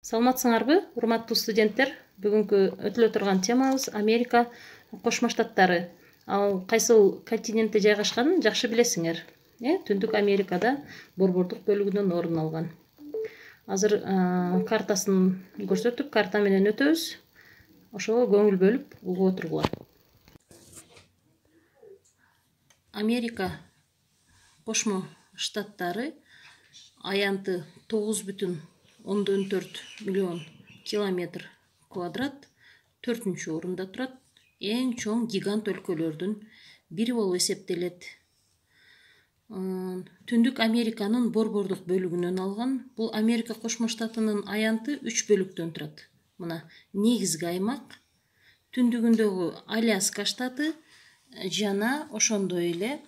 Саламатсыңарбы, урматтуу студенттер? Бүгүнкү өтүлө турган темабыз Америка Кошмо Штаттары. Ал кайсыл континентте жайгашканын жакшы билесиңер. Түндүк Америкада борбордук бөлүгүнөн орун алган. Азыр картасын көрсөтүп, карта менен өтөбүз. Ошого көңүл бөлүп угуп отургула. Америка Кошмо Штаттары аянты 9,4 миллион километр квадрат, 4-чү орунда турат. Эң чоң гигант өлкөлөрдүн бири болуп эсептелет. Түндүк Американын борбордук бөлүгүнөн алган. Бул Америка Кошмо Штатынын аянты 3 бөлүктөн турат. Мына негизги аймак, түндүгүндөгү Аляска штаты жана ошондой эле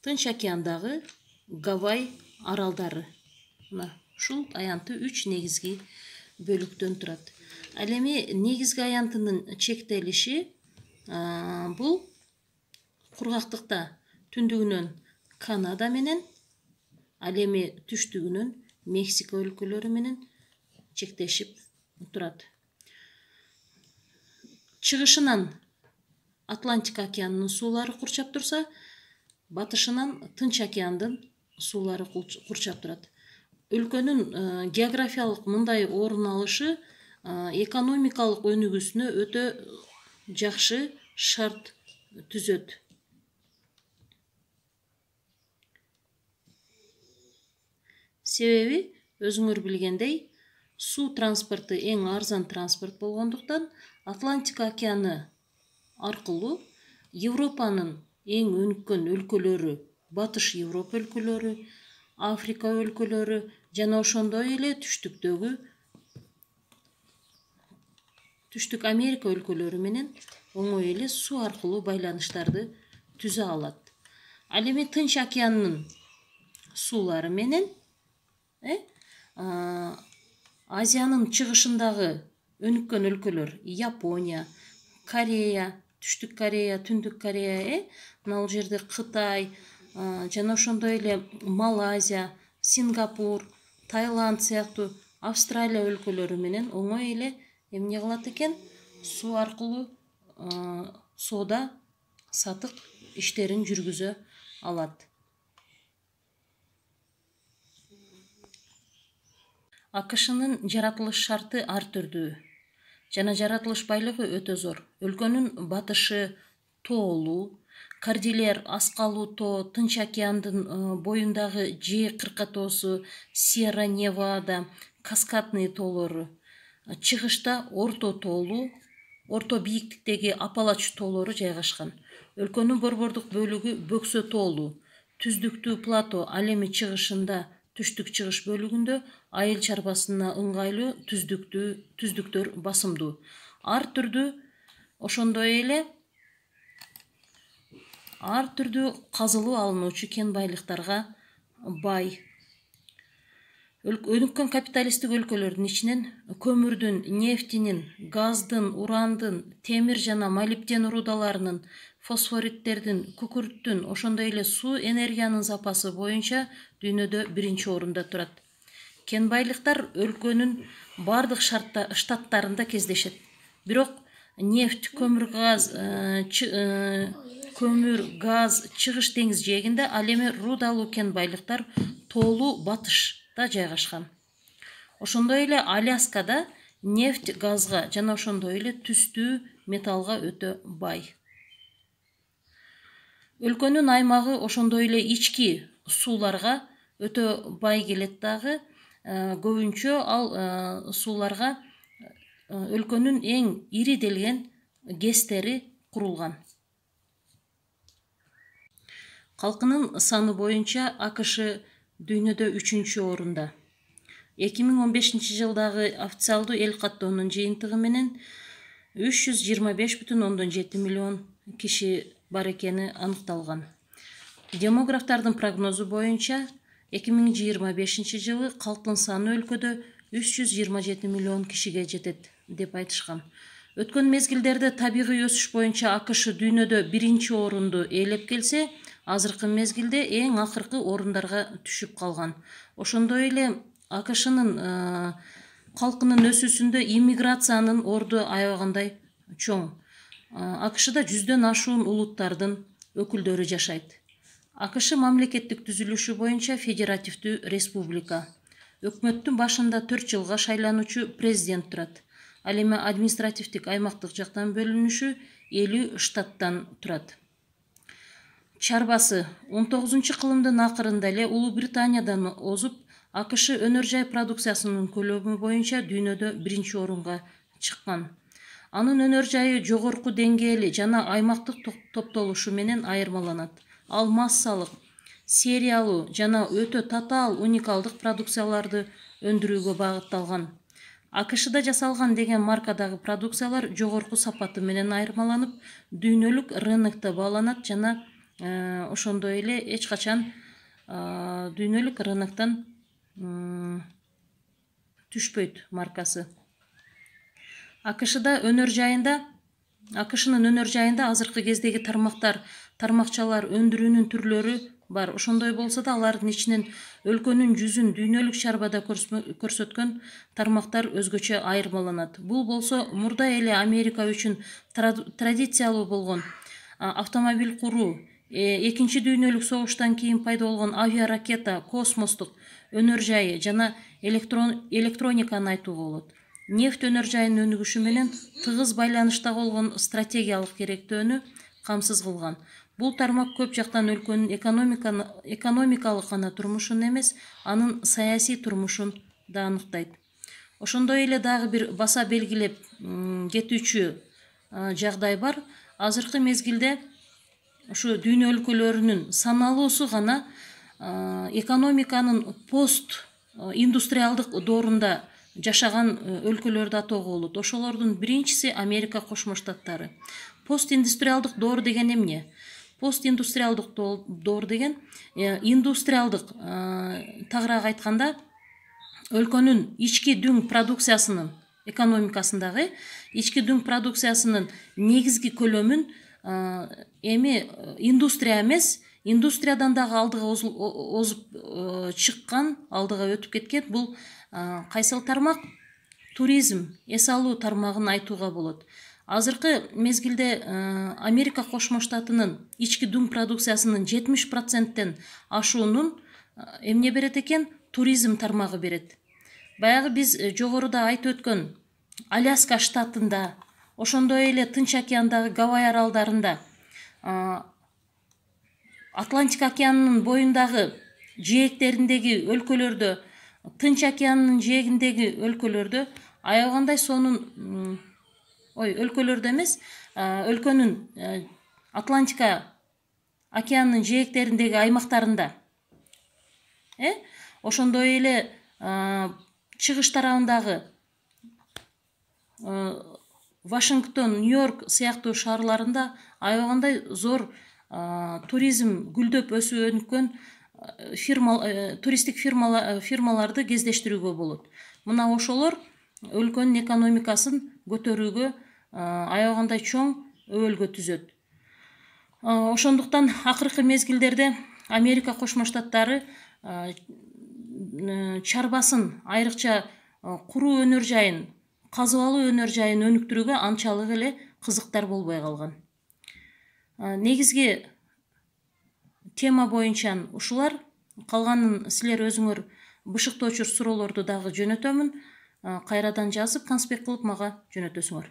Тынч океандагы Гавай аралдары. Мына ушул аянты 3 негизги бөлүктөн турат. Ал эми негизги аянтынын чектелиши бул кургактыкта түндүгүнөн Канада менен, ал эми түштүгүнөн Мексика өлкөлөрү менен чектешип турат. Чыгышынан Атлантика океанынын суулары курчап турса, батышынан Тынч океандын суулары курчап турат. Өлкөнүн географиялык мындай орун алышы экономикалык өнүгүүсүнө өтө жакшы шарт түзөт. Себеби өзүңөр билгендей, суу транспорту эң арзан транспорт болгондуктан Атлантика океаны аркылуу Европанын эң өнүккөн өлкөлөрү, Батыш Европа өлкөлөрү, Африка өлкөлөрү жана ошондой эле түштүк Америка өлкөлөрү менен оңой эле суу аркылуу байланыштарды түзө алат. Ал эми Тынч океанынын суулары менен Азиянын чыгышындагы өнүккөн өлкөлөр Япония, Корея, Түштүк Корея, Түндүк Корея, мына бул жерде Кытай жана ошондой эле Малайзия, Сингапур, Таиланд сыяктуу Австралия өлкөлөрү менен оңой эле эмне кылат экен? Суу аркылуу соода сатык иштерин жүргүзө алат. АКШнын жаратылыш шарты ар түрдүү жана жаратылыш байлыгы өтө зор. Өлкөнүн батышы тоолуу, Кордильер аскалуу тоо, Тынч океандын боюндагы Ж кыркатоосу, Сьерра Невада, Каскадный тоолору. Чыгышта орто тоолуу, орто бийиктиктеги Апалач тоолору жайгашкан. Өлкөнүн борбордук бөлүгү бөксө тоолуу, түздүктүү плато, ал эми чыгышында түштүк чыгыш бөлүгүндө айыл чарбасына ыңгайлуу түздүктөр басымдуу. Ар түрдүү ошондой эле ар түрдүү казылуу алынуучу кен байлыктарга бай. Өнүккөн капиталисттик өлкөлөрдүн ичинен көмүрдүн, нефтинин, газдын, урандын, темир жана молибден рудаларынын, фосфориттердин, күкүрттүн, ошондой эле суу энергиянын запасы боюнча дүйнөдө 1-чи орунда турат. Кен байлыктар өлкөнүн бардык штаттарында кездешет. Бирок нефть, көмүр, газ, чыгыш деңиз жээгинде, ал эми рудалуу кен байлыктар тоолуу батышта жайгашкан. Ошондой эле Аляскада нефть, газга жана ошондой эле түстүү металлга өтө бай. Өлкөнүн аймагы ошондой эле ички сууларга өтө бай келет дагы. Көбүнчө ал сууларга өлкөнүн эң ириделген ГЭСтери курулган. Калкынын саны боюнча АКШ дүйнөдө 3-чү орунда. 2015-жылдагы официалдуу эл каттоонун жыйынтыгы менен 325,7 миллион киши бар экени аныкталган. Демографтардын прогнозу боюнча 2025-жылы калктын саны өлкөдө 327 миллион кишиге жетет деп айтышкан. Өткөн мезгилдерде табигый өсүш боюнча АКШ дүйнөдө 1-чи орунду ээлеп келсе, азыркы мезгилде эң акыркы орундарга түшүп калган. Ошондой эле АКШнын калкынын өсүүсүндө иммиграциянын орду аябагандай чоң. АКШда 100дөн ашуун улуттардын өкүлдөрү жашайт. АКШ мамлекеттик түзүлүшү боюнча федеративдүү республика. Өкмөттүн башында 4 жылга шайлануучу президент турат. Ал эми административдик аймактык жактан бөлүнүшү 50 штаттан турат. Чарбасы 19-кылымдын акырында эле Улуу Британиядан озуп, АКШ өнөр жай продукциясынын көлөмү боюнча дүйнөдө 1-орунга чыккан. Анын өнөр жайы жогорку деңгээли жана аймактык топтолушу менен айырмаланат. Ал массалык, сериялуу жана өтө татаал уникалдык продукцияларды өндүрүүгө багытталган. АКШда жасалган деген маркадагы продукциялар жогорку сапаты менен айырмаланып, дүйнөлүк рынокто бааланат жана ошондой эле эч качан дүйнөлүк рыноктон түшпөйт маркасы. АКШнын өнөр жайында азыркы кездеги тармакчалар өндүрүүнүн түрлөрү бар. Ошондой болсо да алардын ичинен өлкөнүн жүзүн дүйнөлүк чарбада көрсөткөн тармактар өзгөчө айырмаланат. Бул болсо мурда эле Америка үчүн традициялуу болгон автомобиль куруу, Экинчи дүйнөлүк согуштан кийин пайда болгон авиаракета, космостук өнөр жайы жана электрониканы айтууга болот. Нефть өнөр жайынын өнүгүшү менен тыгыз байланышта болгон стратегиялык керектөөнү камсыз кылган. Бул тармак көп жактан өлкөнүн экономикалык гана турмушун эмес, анын саясий турмушун да аныктайт. Ошондой эле дагы бир баса белгилеп кетүүчү жагдай бар. Азыркы мезгилде ушу дүйнө өлкөлөрүнүн саналуусу гана экономиканын пост индустриалдык доорунда жашаган өлкөлөрдү атоого болот. Ошолордун биринчиси Америка Кошмо Штаттары. Пост индустриалдык доор деген эмне? Пост индустриалдык доор деген индустриалдык, тагыраак айтканда, өлкөнүн ички дүң продукциясынын, экономикасындагы ички дүң продукциясынын негизги көлөмүн эми индустрия эмес, индустриядан дагы алдыга озуп чыккан, алдыга өтүп кеткен бул кайсыл тармак? Туризм, эс алуу тармагын айтууга болот. Азыркы мезгилде Америка Кошмо Штатынын ички дүң продукциясынын 70%тен ашуунун эмне берет экен? Туризм тармагы берет. Баягы биз жогоруда айтып өткөн Аляска штатында, ошондой эле Тынч океандагы Гавай аралдарында, Атлантика океанынын боюндагы жээктериндеги өлкөлөрдө, Тынч океанынын жээгиндеги өлкөлөрдө аябагандай сонун өлкөлөрдө эмес, өлкөнүн Атлантика океанынын жээктериндеги аймактарында, ошондой эле чыгыш тарабындагы Вашингтон, Нью-Йорк сыяктуу шаарларында аябагандай зор туризм гүлдөп өсүп өнүккөн туристтик фирмаларды кездештирүүгө болот. Мына ошолор өлкөнүн экономикасын көтөрүүгө аябагандай чоң өбөлгө түзөт. Ошондуктан акыркы мезгилдерде Америка Кошмо Штаттары чарбасын, айрыкча куруу өнөр жайын, казыбалуу өнөр жайын өнүктүрүүгө анчалык эле кызыктар болбой калган. Негизги тема боюнча ушулар. Калганын силер өзүңөр бышыктоочу суроолорду дагы жөнөтөмүн. Кайрадан жазып, конспект кылып мага жөнөтөсүңөр.